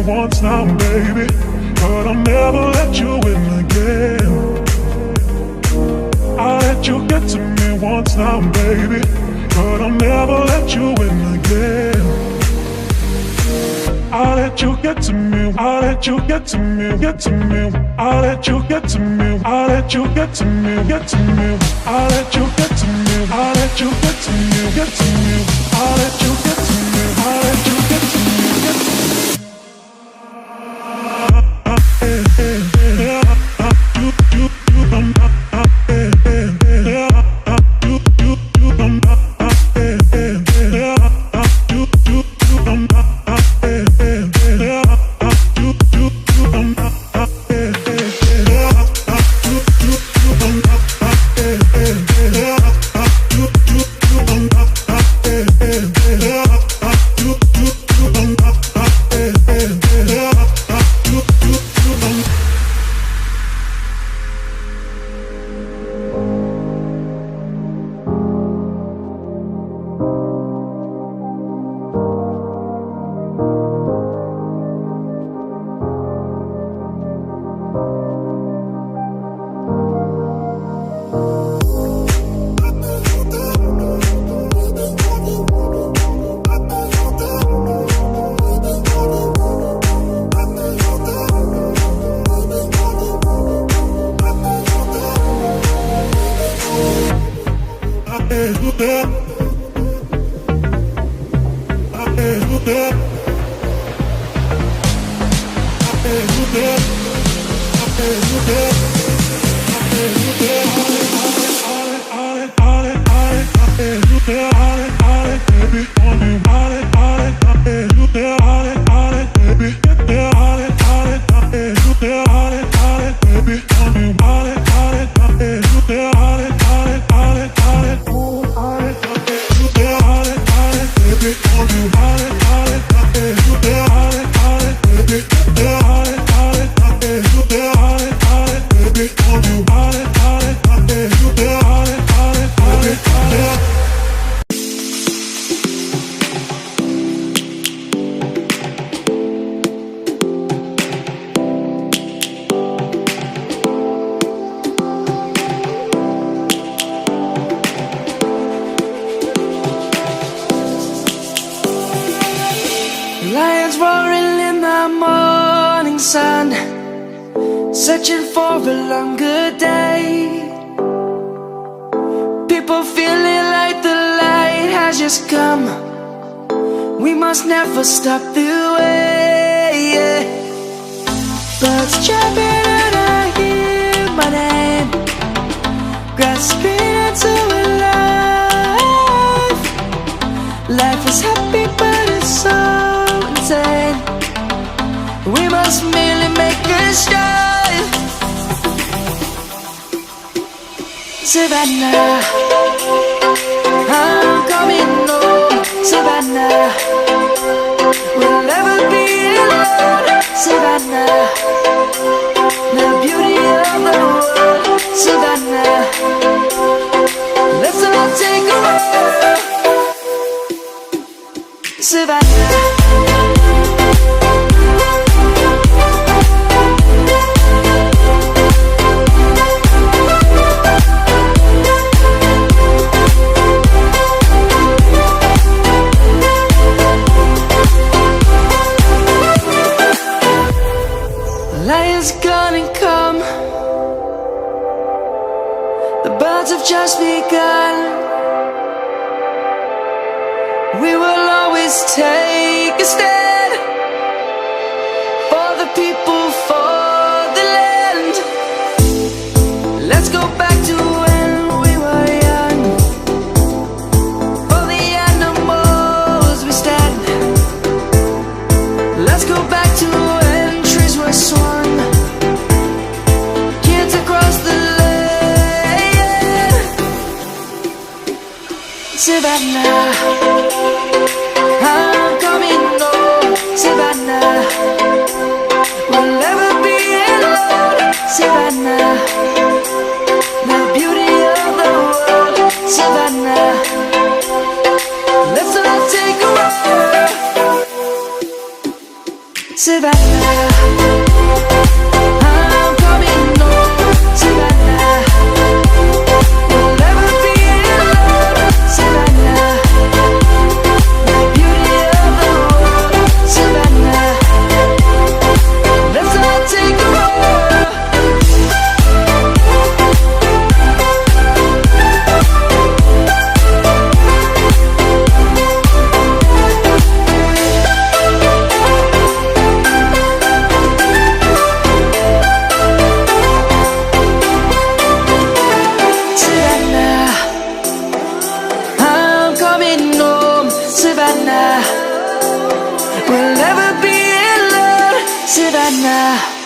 once now, baby, but I'll never let you in again. I'll let you get to me once now, baby, but I'll never let you in again. I'll let you get to me, I'll let you get to me, get to me. I'll let you get to me, I'll let you get to me, get to me. I'll let you get to me, I'll let you get to me, get to me. I'll let you get to me, I'll let you get to me, get to me. Lions roaring in the morning sun, searching for a longer day. People feeling like the light has just come. We must never stop the way. Birds chirping and I hear my name, grasping into a life. Life is happy but it's so insane. We must merely make a start. Savannah, I'm coming home. Savannah, we'll never be alone. Savannah, the beauty of the world. Savannah, let's all take a walk. Savannah. Lion's gonna come. The birds have just begun. We will always take a stand for the people, for the land. Let's go back to when we were young. For the animals we stand. Let's go back to when trees were swung. Kids across the land. Savannah, I'm coming home. Savannah, I'm coming home, Savannah. We'll never be alone, Savannah. The beauty of the world, Savannah. Let's all take a walk. Savannah, I'm coming home, Savannah. We'll never be alone, Savannah.